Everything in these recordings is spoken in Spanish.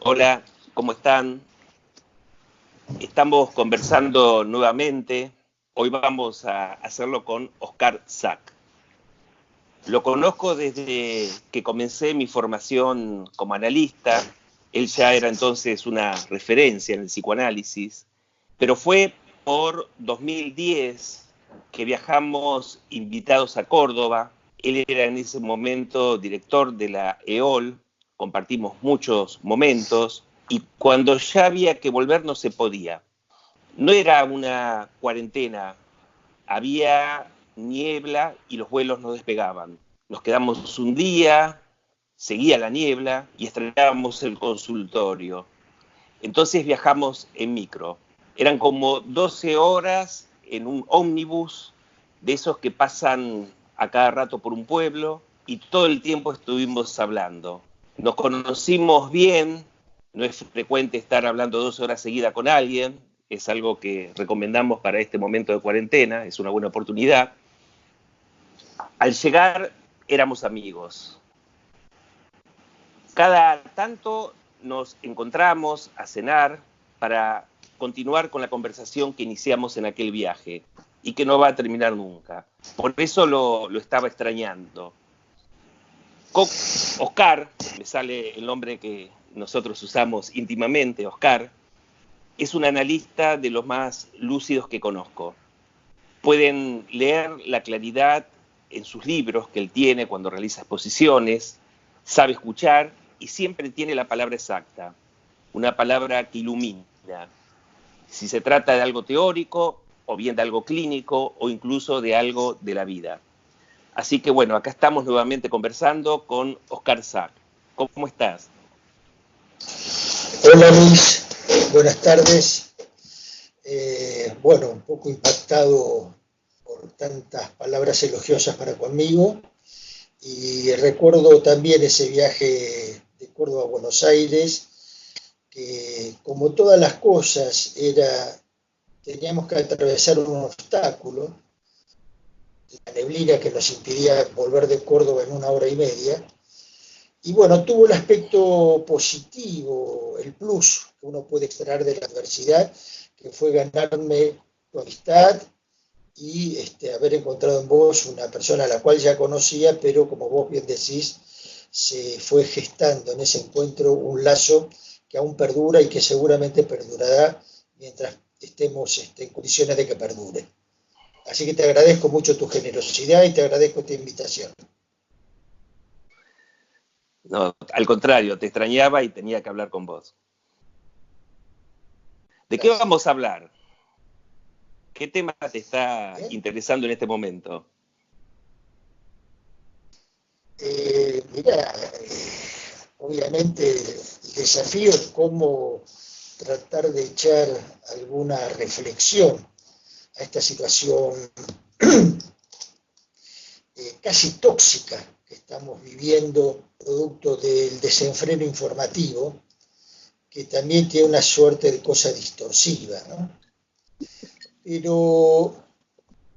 Hola, ¿cómo están? Estamos conversando nuevamente. Hoy vamos a hacerlo con Oscar Sack. Lo conozco desde que comencé mi formación como analista. Él ya era entonces una referencia en el psicoanálisis, pero fue por 2010 que viajamos invitados a Córdoba. Él era en ese momento director de la EOL, compartimos muchos momentos y cuando ya había que volver no se podía. No era una cuarentena, había niebla y los vuelos no despegaban. Nos quedamos un día, seguía la niebla y estrenábamos el consultorio. Entonces viajamos en micro. Eran como 12 horas en un ómnibus de esos que pasan a cada rato por un pueblo y todo el tiempo estuvimos hablando. Nos conocimos bien, no es frecuente estar hablando 12 horas seguidas con alguien, es algo que recomendamos para este momento de cuarentena, es una buena oportunidad. Al llegar éramos amigos. Cada tanto nos encontramos a cenar para continuar con la conversación que iniciamos en aquel viaje y que no va a terminar nunca. Por eso lo estaba extrañando. Oscar, me sale el nombre que nosotros usamos íntimamente, Oscar, es un analista de los más lúcidos que conozco. Pueden leer la claridad en sus libros que él tiene cuando realiza exposiciones, sabe escuchar y siempre tiene la palabra exacta, una palabra que ilumina. Si se trata de algo teórico, o bien de algo clínico, o incluso de algo de la vida. Así que bueno, acá estamos nuevamente conversando con Oscar Sack. ¿Cómo estás? Hola Luis, buenas tardes. Bueno, un poco impactado por tantas palabras elogiosas para conmigo y recuerdo también ese viaje de Córdoba a Buenos Aires, que como todas las cosas teníamos que atravesar un obstáculo, la neblina que nos impedía volver de Córdoba en 1 hora y media. Y bueno, tuvo el aspecto positivo, el plus que uno puede extraer de la adversidad, que fue ganarme tu amistad y haber encontrado en vos una persona a la cual ya conocía, pero como vos bien decís, se fue gestando en ese encuentro un lazo que aún perdura y que seguramente perdurará mientras estemos en condiciones de que perdure. Así que te agradezco mucho tu generosidad y te agradezco esta invitación. No, al contrario, te extrañaba y tenía que hablar con vos. ¿De qué vamos a hablar? ¿Qué tema te está interesando en este momento? Mirá, obviamente el desafío es cómo tratar de echar alguna reflexión a esta situación casi tóxica que estamos viviendo, producto del desenfreno informativo, que también tiene una suerte de cosa distorsiva, ¿no? Pero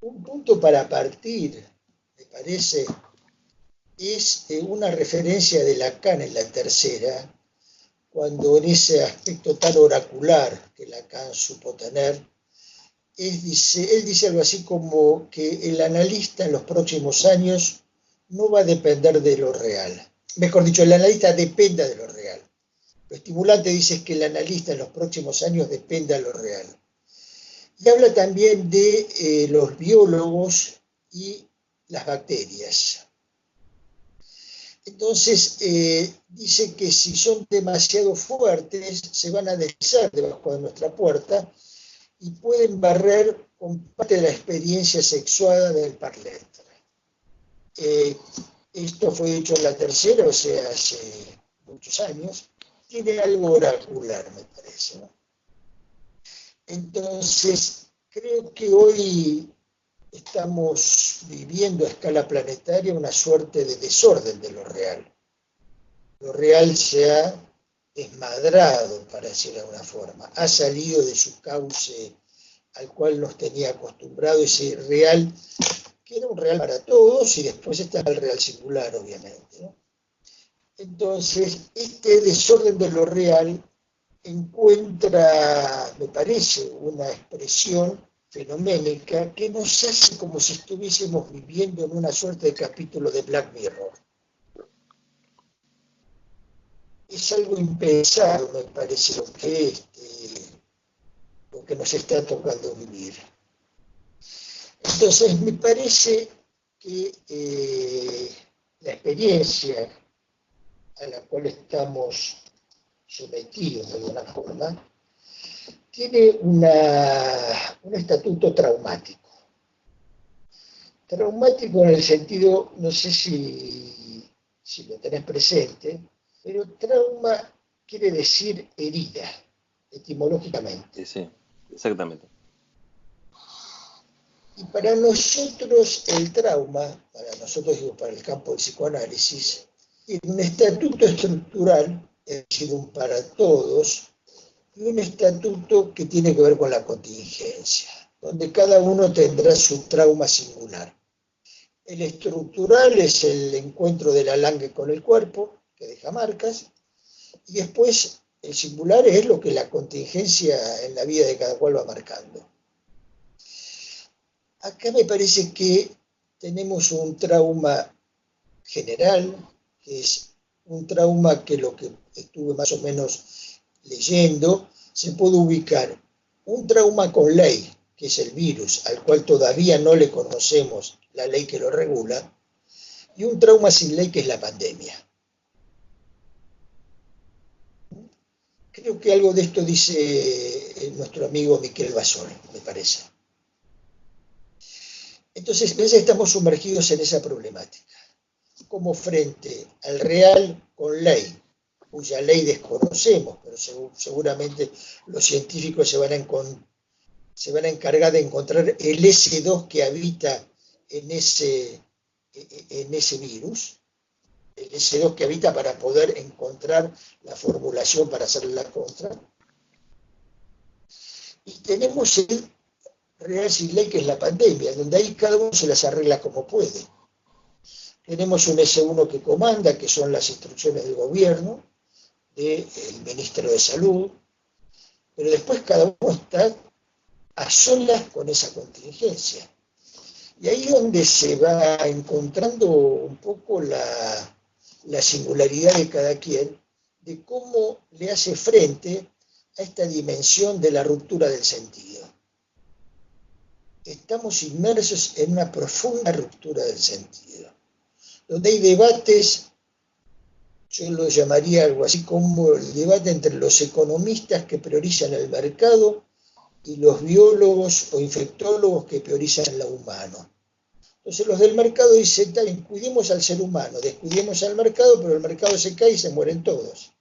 un punto para partir, me parece, es una referencia de Lacan en la tercera, cuando en ese aspecto tan oracular que Lacan supo tener, él dice algo así como que el analista en los próximos años no va a depender de lo real. Mejor dicho, el analista dependa de lo real. Lo estimulante dice que el analista en los próximos años dependa de lo real. Y habla también de los biólogos y las bacterias. Entonces, dice que si son demasiado fuertes, se van a deslizar debajo de nuestra puerta y pueden barrer con parte de la experiencia sexuada del parlet. Esto fue dicho en la tercera, o sea, hace muchos años. Tiene algo oracular, me parece, ¿no? Entonces, creo que hoy estamos viviendo a escala planetaria una suerte de desorden de lo real. Lo real se ha desmadrado, para decirlo de alguna forma, ha salido de su cauce al cual nos tenía acostumbrado, ese real, que era un real para todos, y después está el real singular, obviamente, ¿no? Entonces, este desorden de lo real encuentra, me parece, una expresión fenoménica que nos hace como si estuviésemos viviendo en una suerte de capítulo de Black Mirror. Es algo impensado, me parece, lo que nos está tocando vivir. Entonces, me parece que la experiencia a la cual estamos sometidos de alguna forma tiene un estatuto traumático. Traumático en el sentido, no sé si lo tenés presente, pero trauma quiere decir herida, etimológicamente. Sí, exactamente. Y para nosotros el trauma, para nosotros digo, para el campo del psicoanálisis, es un estatuto estructural, es decir, un para todos, y un estatuto que tiene que ver con la contingencia, donde cada uno tendrá su trauma singular. El estructural es el encuentro del alange con el cuerpo, que deja marcas, y después el singular es lo que la contingencia en la vida de cada cual va marcando. Acá me parece que tenemos un trauma general, que es un trauma que lo que estuve más o menos leyendo, se puede ubicar un trauma con ley, que es el virus, al cual todavía no le conocemos la ley que lo regula, y un trauma sin ley, que es la pandemia. Creo que algo de esto dice nuestro amigo Miquel Basol, me parece. Entonces, estamos sumergidos en esa problemática. Como frente al real con ley, cuya ley desconocemos, pero seguramente los científicos se van a encargar de encontrar el S2 que habita en ese virus, el S2 que habita para poder encontrar la formulación para hacerle la contra. Y tenemos el real sin ley, que es la pandemia, donde ahí cada uno se las arregla como puede. Tenemos un S1 que comanda, que son las instrucciones del gobierno, del ministro de Salud, pero después cada uno está a solas con esa contingencia. Y ahí es donde se va encontrando un poco la singularidad de cada quien, de cómo le hace frente a esta dimensión de la ruptura del sentido. Estamos inmersos en una profunda ruptura del sentido, donde hay debates, yo lo llamaría algo así como el debate entre los economistas que priorizan el mercado y los biólogos o infectólogos que priorizan lo humano. Entonces los del mercado dicen, también cuidemos al ser humano, descuidemos al mercado, pero el mercado se cae y se mueren todos.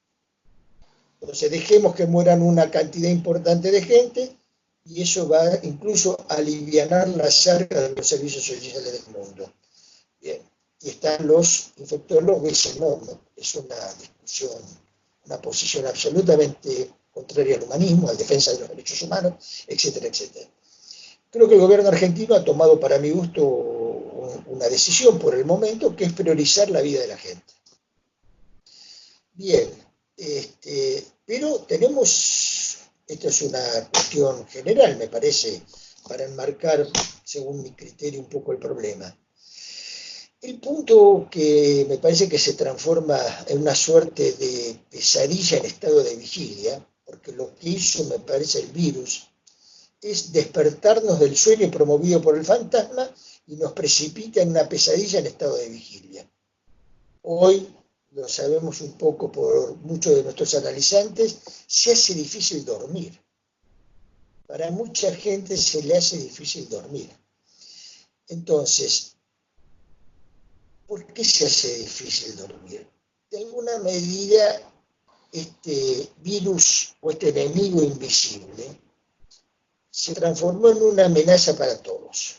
Entonces dejemos que mueran una cantidad importante de gente y eso va incluso a alivianar la carga de los servicios sociales del mundo. Bien. Y están los infectólogos que dicen, no, es una discusión, una posición absolutamente contraria al humanismo, a la defensa de los derechos humanos, etcétera, etcétera. Creo que el gobierno argentino ha tomado, para mi gusto, una decisión por el momento, que es priorizar la vida de la gente. Bien, pero tenemos, esto es una cuestión general, me parece, para enmarcar, según mi criterio, un poco el problema. El punto que me parece que se transforma en una suerte de pesadilla en estado de vigilia, porque lo que hizo, me parece, el virus, es despertarnos del sueño promovido por el fantasma y nos precipita en una pesadilla en estado de vigilia. Hoy, lo sabemos un poco por muchos de nuestros analizantes, se hace difícil dormir. Para mucha gente se le hace difícil dormir. Entonces, ¿por qué se hace difícil dormir? De alguna medida, este virus o este enemigo invisible se transformó en una amenaza para todos.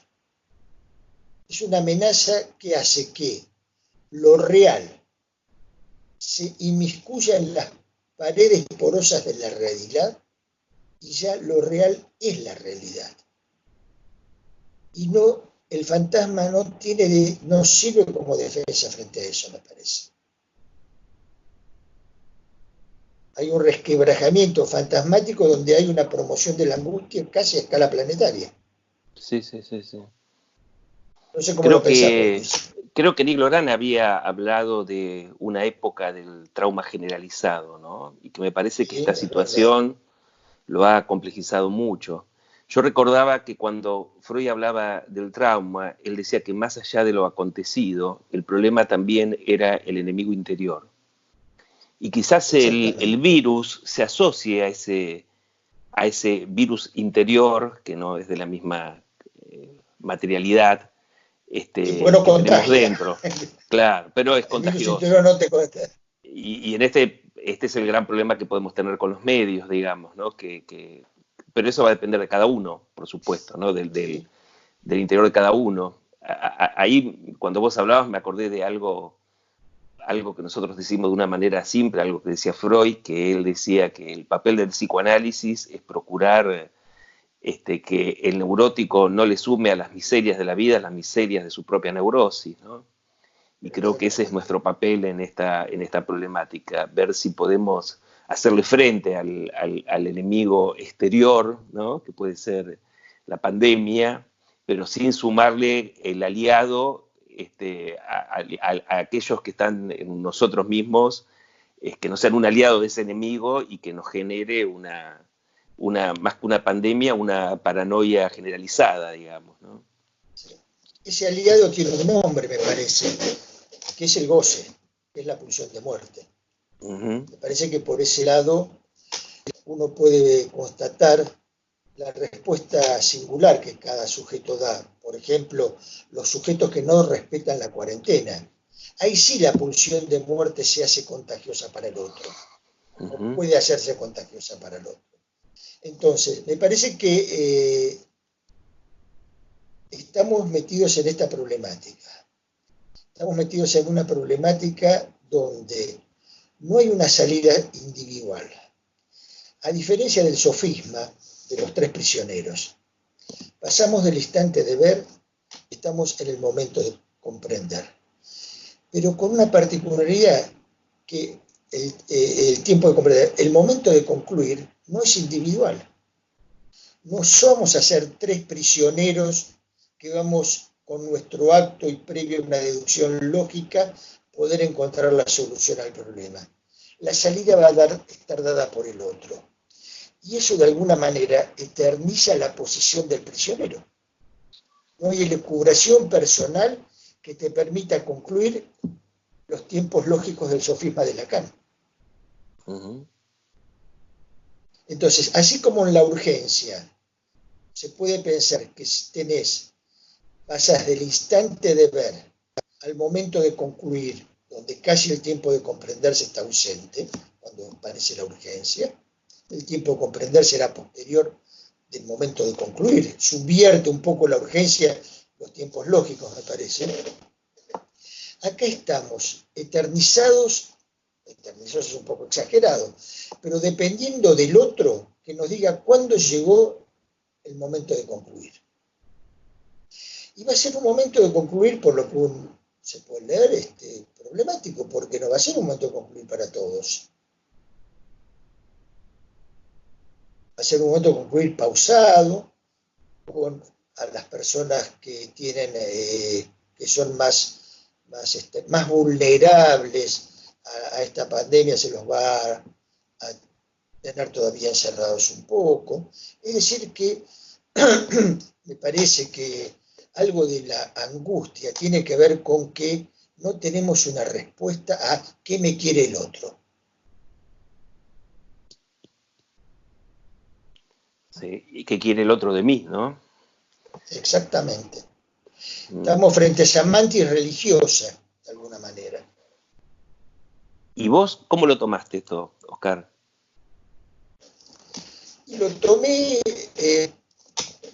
Es una amenaza que hace que lo real se inmiscuya en las paredes porosas de la realidad y ya lo real es la realidad. Y no, el fantasma no sirve como defensa frente a eso, me parece. hay un resquebrajamiento fantasmático donde hay una promoción de la angustia casi a escala planetaria. Sí, sí, sí, sí. No sé cómo lo Creo pensás vos, que, Luis. creo que Nick Lorán había hablado de una época del trauma generalizado, ¿no? Y que me parece que Sí, esta es verdad. situación lo ha complejizado mucho. Yo recordaba que cuando Freud hablaba del trauma, él decía que más allá de lo acontecido, el problema también era el enemigo interior. Y quizás el Exactamente. virus se asocie a ese virus interior, que no es de la misma materialidad, Sí, porque no que tenemos contagia. dentro. Claro, pero es El virus contagioso. interior no te contagia. Y en este es el gran problema que podemos tener con los medios, digamos, ¿no? Pero eso va a depender de cada uno, por supuesto, ¿no? Sí, Del interior de cada uno. Ahí, cuando vos hablabas, me acordé de algo que nosotros decimos de una manera simple, algo que decía Freud, que él decía que el papel del psicoanálisis es procurar que el neurótico no le sume a las miserias de la vida las miserias de su propia neurosis, ¿no? Y creo que ese es exactamente. nuestro papel en esta problemática, ver si podemos hacerle frente al enemigo exterior, ¿no? Que puede ser la pandemia, pero sin sumarle el aliado a aquellos que están en nosotros mismos, que no sean un aliado de ese enemigo y que nos genere más que una pandemia, una paranoia generalizada, digamos, ¿no? Sí. Ese aliado tiene un nombre, me parece, que es el goce, que es la pulsión de muerte. Uh -huh. Me parece que por ese lado uno puede constatar la respuesta singular que cada sujeto da. Por ejemplo, los sujetos que no respetan la cuarentena. Ahí sí la pulsión de muerte se hace contagiosa para el otro, Uh o -huh. puede hacerse contagiosa para el otro. Entonces, me parece que estamos metidos en esta problemática. Estamos metidos en una problemática donde no hay una salida individual. A diferencia del sofisma de los tres prisioneros, pasamos del instante de ver, estamos en el momento de comprender, pero con una particularidad que el tiempo de comprender, el momento de concluir no es individual. No somos a ser tres prisioneros que vamos con nuestro acto y previo a una deducción lógica poder encontrar la solución al problema. La salida va a estar dada por el otro. Y eso de alguna manera eterniza la posición del prisionero. No hay elucubración personal que te permita concluir los tiempos lógicos del sofisma de Lacan. Uh -huh. Entonces, así como en la urgencia se puede pensar que pasas del instante de ver al momento de concluir, donde casi el tiempo de comprenderse está ausente, cuando aparece la urgencia, el tiempo de comprender será posterior del momento de concluir, subvierte un poco la urgencia, los tiempos lógicos, me parece. Acá estamos eternizados es un poco exagerado, pero dependiendo del otro, que nos diga cuándo llegó el momento de concluir. Y va a ser un momento de concluir, por lo que se puede leer, problemático, porque no va a ser un momento de concluir para todos. Va a ser un momento de concluir pausado, con a las personas que tienen, que son más vulnerables a esta pandemia, se los va a tener todavía encerrados un poco. Es decir, que me parece que algo de la angustia tiene que ver con que no tenemos una respuesta a qué me quiere el otro. Sí. ¿Y qué quiere el otro de mí, no? Exactamente. Mm. Estamos frente a esa mantis religiosa, de alguna manera. ¿Y vos cómo lo tomaste esto, Oscar? Y lo tomé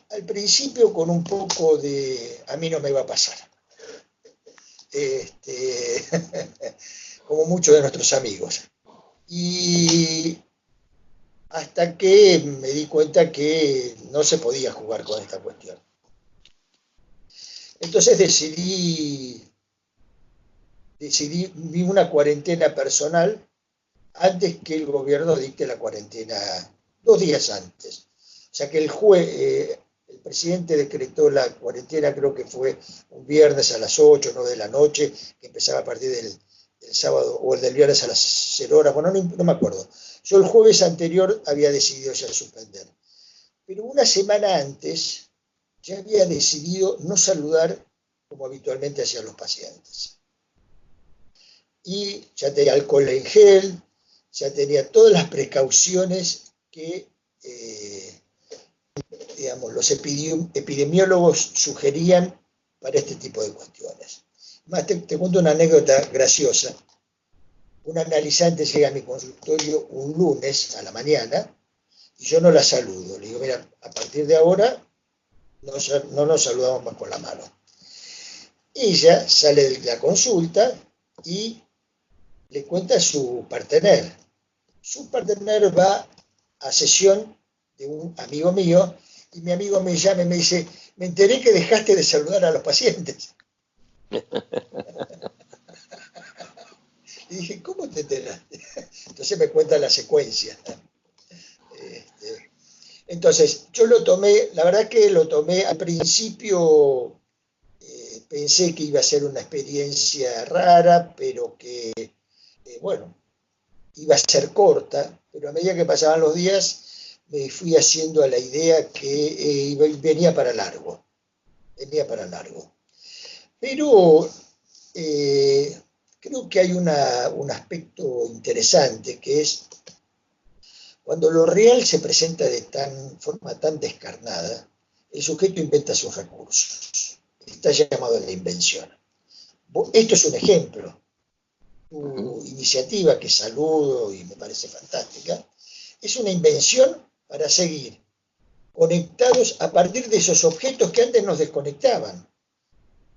al principio con un poco de a mí no me va a pasar. Como muchos de nuestros amigos. Y hasta que me di cuenta que no se podía jugar con esta cuestión. Entonces decidí una cuarentena personal antes que el gobierno dicte la cuarentena, 2 días antes. O sea que el presidente decretó la cuarentena, creo que fue un viernes a las 8 o 9 de la noche, que empezaba a partir del sábado o el del viernes a las 0 horas, bueno, no me acuerdo. Yo el jueves anterior había decidido ya suspender. Pero una semana antes ya había decidido no saludar como habitualmente hacían los pacientes. Y ya tenía alcohol en gel, ya tenía todas las precauciones que digamos, los epidemiólogos sugerían para este tipo de cuestiones. Más te cuento una anécdota graciosa. Un analizante llega a mi consultorio un lunes a la mañana y yo no la saludo. Le digo, mira, a partir de ahora no nos saludamos más con la mano. Ella sale de la consulta y le cuenta a su partener. Su partener va a sesión de un amigo mío y mi amigo me llama y me dice, me enteré que dejaste de saludar a los pacientes. Y dije, ¿cómo te enteraste? Entonces me cuenta la secuencia. Entonces, yo lo tomé, la verdad que lo tomé al principio, pensé que iba a ser una experiencia rara, pero que, bueno, iba a ser corta, pero a medida que pasaban los días me fui haciendo a la idea que venía para largo. Pero creo que hay un aspecto interesante, que es cuando lo real se presenta de forma tan descarnada, el sujeto inventa sus recursos. Está llamado a la invención. Esto es un ejemplo. Tu iniciativa, que saludo y me parece fantástica, es una invención para seguir conectados a partir de esos objetos que antes nos desconectaban.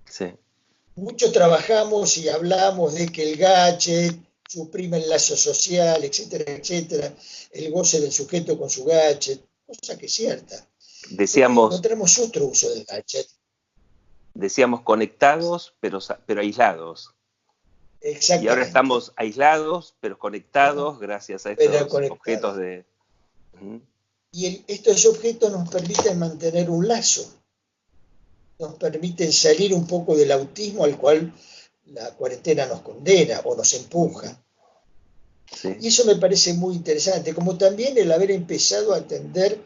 Sí. Mucho trabajamos y hablamos de que el gadget suprime el lazo social, etcétera, etcétera, el goce del sujeto con su gadget, cosa que es cierta. Decíamos, encontramos otro uso del gadget. Decíamos conectados, pero aislados. Exactamente. Y ahora estamos aislados, pero conectados gracias a estos objetos de... Y estos objetos nos permiten mantener un lazo, nos permiten salir un poco del autismo al cual la cuarentena nos condena o nos empuja. Sí. Y eso me parece muy interesante, como también el haber empezado a atender,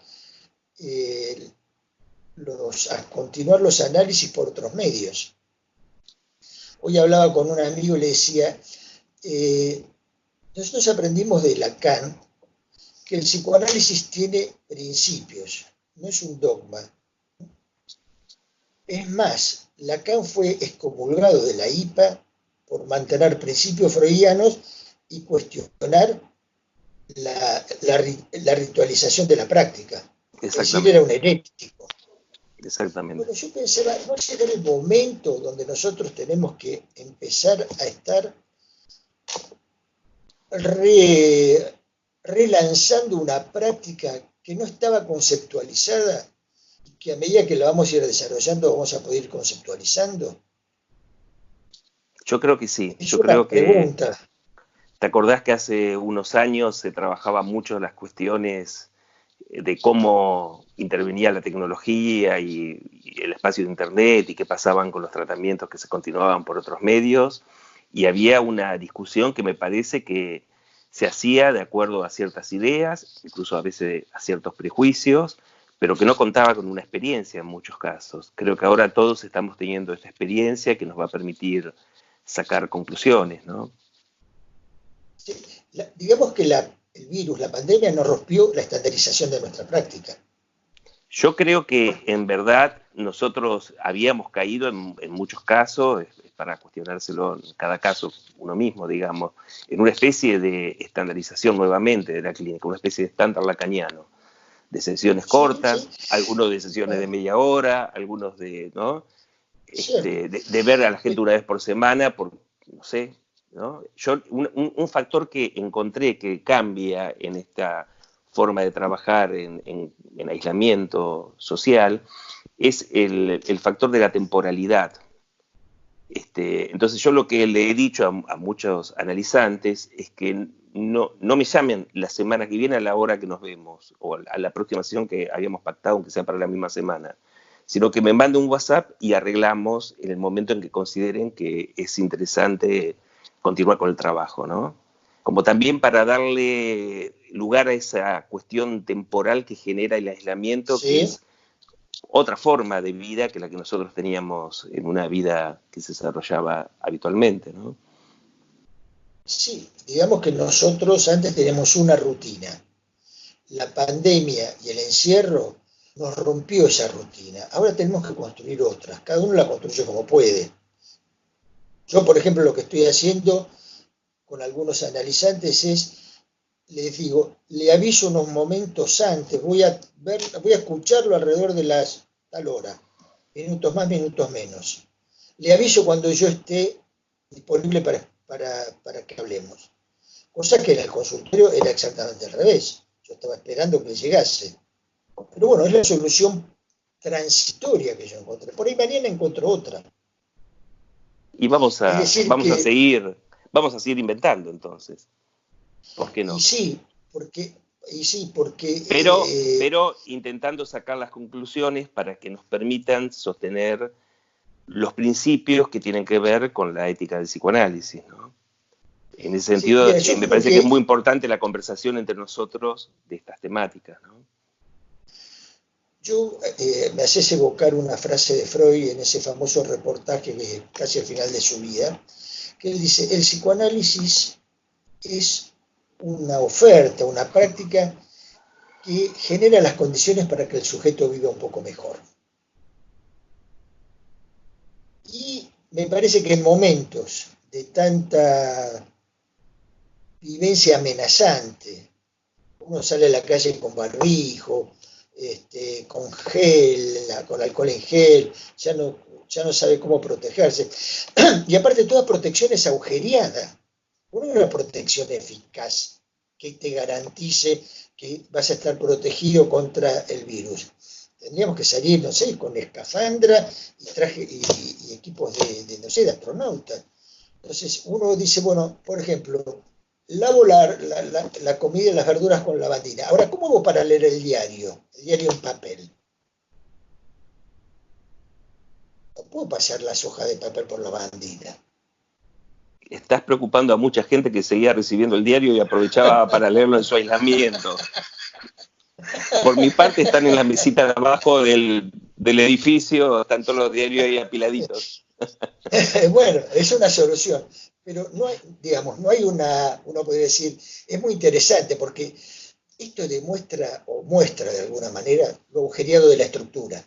a continuar los análisis por otros medios. Hoy hablaba con un amigo y le decía, nosotros aprendimos de Lacan que el psicoanálisis tiene principios, no es un dogma. Es más, Lacan fue excomulgado de la IPA por mantener principios freudianos y cuestionar la ritualización de la práctica. Es decir, era un herético. Exactamente. Bueno, yo pensaba, ¿no será el momento donde nosotros tenemos que empezar a estar relanzando una práctica que no estaba conceptualizada y que a medida que la vamos a ir desarrollando vamos a poder ir conceptualizando? Yo creo que sí. Es una pregunta. ¿Te acordás que hace unos años se trabajaba mucho las cuestiones de cómo intervenía la tecnología y el espacio de Internet y qué pasaban con los tratamientos que se continuaban por otros medios? Y había una discusión que me parece que se hacía de acuerdo a ciertas ideas, incluso a veces a ciertos prejuicios, pero que no contaba con una experiencia en muchos casos. Creo que ahora todos estamos teniendo esta experiencia que nos va a permitir sacar conclusiones, ¿no? Sí, digamos que el virus, la pandemia, nos rompió la estandarización de nuestra práctica. Yo creo que en verdad nosotros habíamos caído en muchos casos, para cuestionárselo en cada caso uno mismo, digamos, en una especie de estandarización nuevamente de la clínica, una especie de estándar lacaniano, de sesiones cortas, sí. Algunos de sesiones de media hora, algunos de, ¿no? De ver a la gente una vez por semana, no sé, ¿no? Yo, un factor que encontré que cambia en esta forma de trabajar en aislamiento social es el factor de la temporalidad. Entonces yo lo que le he dicho a muchos analizantes es que no me llamen la semana que viene a la hora que nos vemos, o a la próxima sesión que habíamos pactado, aunque sea para la misma semana, sino que me manden un WhatsApp y arreglamos en el momento en que consideren que es interesante continuar con el trabajo, ¿no? Como también para darle lugar a esa cuestión temporal que genera el aislamiento, que Sí, es otra forma de vida que la que nosotros teníamos en una vida que se desarrollaba habitualmente, ¿no? sí, digamos que nosotros antes teníamos una rutina. La pandemia y el encierro nos rompió esa rutina. Ahora tenemos que construir otras. Cada uno la construye como puede. Yo, por ejemplo, lo que estoy haciendo con algunos analizantes es, les digo, le aviso unos momentos antes, voy a escucharlo alrededor de las tal hora, minutos más, minutos menos. Le aviso cuando yo esté disponible para que hablemos. Cosa que en el consultorio era exactamente al revés. Yo estaba esperando que llegase. Pero bueno, es la solución transitoria que yo encontré. Por ahí mañana encuentro otra. Y Es decir que, vamos a seguir inventando entonces, ¿por qué y no? sí, porque, y sí, porque Pero intentando sacar las conclusiones para que nos permitan sostener los principios que tienen que ver con la ética del psicoanálisis, ¿no? En ese sí, sentido, mira, yo me creo parece que es que muy importante la conversación entre nosotros de estas temáticas, ¿no? me haces evocar una frase de Freud en ese famoso reportaje que casi al final de su vida, que él dice, el psicoanálisis es una oferta, una práctica que genera las condiciones para que el sujeto viva un poco mejor. Y me parece que en momentos de tanta vivencia amenazante, uno sale a la calle con barbijo, con gel, con alcohol en gel, ya no sabe cómo protegerse. Y aparte toda protección es agujereada. No hay una protección eficaz que te garantice que vas a estar protegido contra el virus. Tendríamos que salir, no sé, con escafandra y traje y equipos no sé, de astronautas. Entonces uno dice, bueno, por ejemplo, lavo la comida y las verduras con lavandina. Ahora, ¿cómo hago para leer el diario? El diario en papel. No puedo pasar las hojas de papel por lavandina. Estás preocupando a mucha gente que seguía recibiendo el diario y aprovechaba para leerlo en su aislamiento. Por mi parte están en la mesita de abajo del edificio, están todos los diarios ahí apiladitos. Bueno, es una solución, pero no hay, digamos, no hay uno puede decir, es muy interesante porque esto demuestra o muestra de alguna manera lo agujereado de la estructura.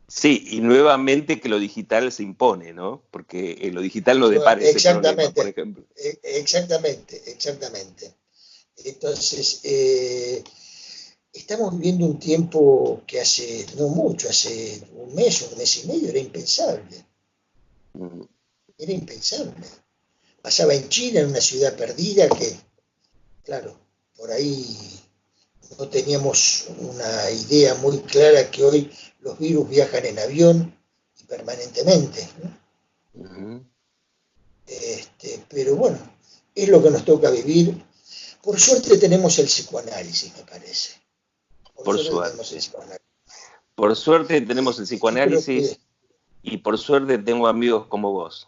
Sí, y nuevamente que lo digital se impone, ¿no? Porque lo digital no depara ese problema, por Exactamente, ejemplo. exactamente. Entonces, estamos viviendo un tiempo que hace, no mucho, hace un mes y medio, era impensable. Mm. Era impensable. Pasaba en China, en una ciudad perdida que, claro, por ahí no teníamos una idea muy clara que hoy los virus viajan en avión y permanentemente, ¿no? Ujú. Pero bueno, es lo que nos toca vivir. Por suerte tenemos el psicoanálisis, me parece. Por Por suerte tenemos el suerte. psicoanálisis. Por suerte tenemos el Yo creo que psicoanálisis y por suerte tengo amigos como vos.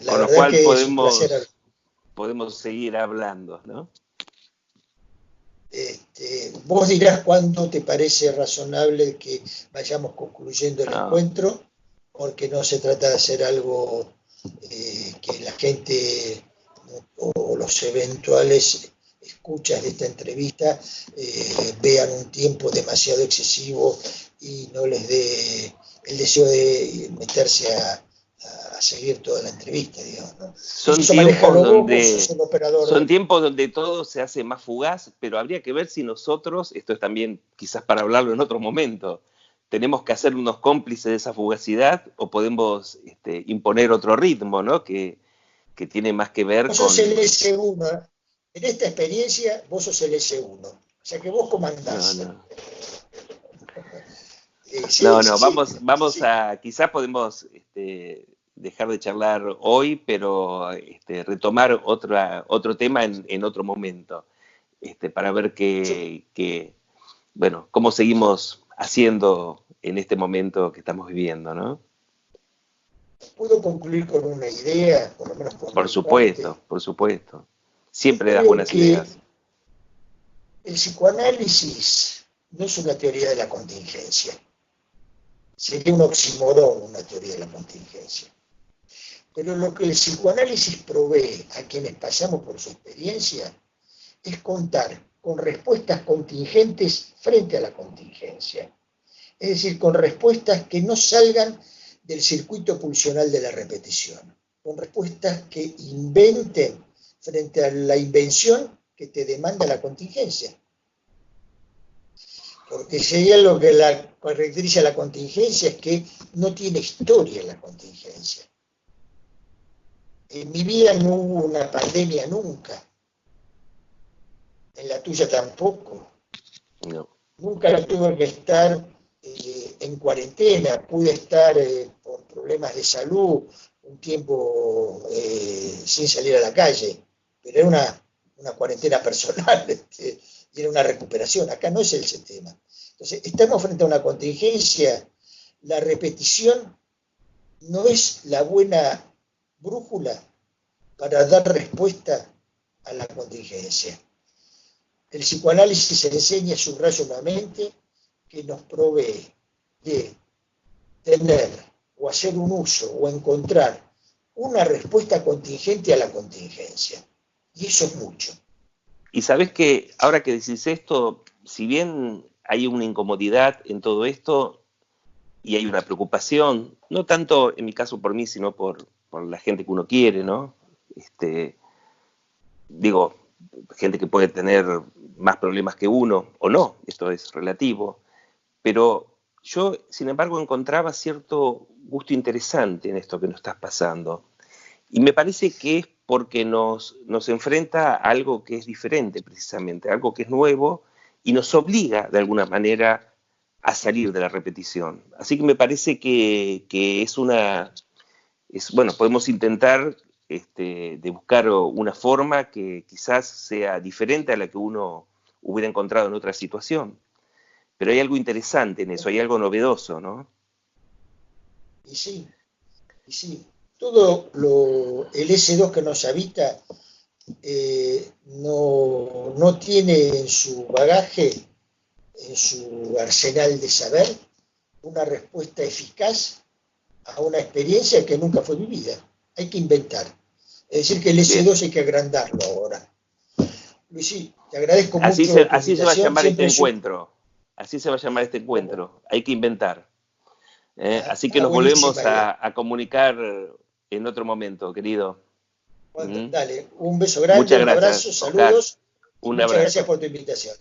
la Con lo verdad cual que es un placer. podemos seguir hablando, ¿no? Vos dirás cuándo te parece razonable que vayamos concluyendo el No, encuentro, porque no se trata de hacer algo que la gente o los eventuales escuchas de esta entrevista vean un tiempo demasiado excesivo y no les dé el deseo de meterse a seguir toda la entrevista, digamos, ¿no? son Eso tiempos manejalo vos sos donde el operador. son tiempos donde todo se hace más fugaz, pero habría que ver si nosotros, esto es también quizás para hablarlo en otro momento, tenemos que hacer unos cómplices de esa fugacidad o podemos imponer otro ritmo, ¿no? Que tiene más que ver Vos sos el con... S1, en esta experiencia vos sos el S1, o sea que vos No, comandás. no. Sí, No, sí, no, sí, vamos sí, a, quizás podemos dejar de charlar hoy, pero retomar otro tema en otro momento, para ver bueno, cómo seguimos haciendo en este momento que estamos viviendo, ¿no? ¿Puedo concluir con una idea, por lo menos por Por mi parte? supuesto, por supuesto. Yo Siempre das creo buenas que ideas. el psicoanálisis no es una teoría de la contingencia. Sería un oxímoron una teoría de la contingencia. Pero lo que el psicoanálisis provee a quienes pasamos por su experiencia es contar con respuestas contingentes frente a la contingencia. Es decir, con respuestas que no salgan del circuito pulsional de la repetición, con respuestas que inventen frente a la invención que te demanda la contingencia. Porque si hay algo que caracteriza a la contingencia es que no tiene historia la contingencia. En mi vida no hubo una pandemia nunca. En la tuya tampoco. No. Nunca tuve que estar en cuarentena. Pude estar por problemas de salud un tiempo sin salir a la calle. Pero era una cuarentena personal y era una recuperación. Acá no es ese tema. Entonces, estamos frente a una contingencia. La repetición no es la buena brújula para dar respuesta a la contingencia. El psicoanálisis enseña, subrayo nuevamente, que nos provee de tener o hacer un uso o encontrar una respuesta contingente a la contingencia. Y eso es mucho. Y sabes que ahora que decís esto, si bien hay una incomodidad en todo esto y hay una preocupación, no tanto en mi caso por mí, sino por la gente que uno quiere, ¿no? Digo, gente que puede tener más problemas que uno, o no, esto es relativo, pero yo, sin embargo, encontraba cierto gusto interesante en esto que nos estás pasando. Y me parece que es porque nos enfrenta a algo que es diferente, precisamente, algo que es nuevo y nos obliga, de alguna manera, a salir de la repetición. Así que me parece que bueno, podemos intentar de buscar una forma que quizás sea diferente a la que uno hubiera encontrado en otra situación. Pero hay algo interesante en eso, hay algo novedoso, ¿no? Y sí. Todo el S2 que nos habita no tiene en su bagaje, en su arsenal de saber, una respuesta eficaz a una experiencia que nunca fue vivida. Hay que inventar. Es decir, que el S2 hay que agrandarlo ahora. Luis, te agradezco mucho tu Así se va a invitación. llamar este Siempre es un... encuentro. Así se va a llamar este encuentro. Hay que inventar. Así que nos volvemos buenísima idea. a comunicar en otro momento, querido. Dale, un beso grande, Muchas un abrazo, gracias, Oscar. saludos y Un muchas gracias abrazo. por tu invitación.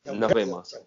Nos vemos. Chao.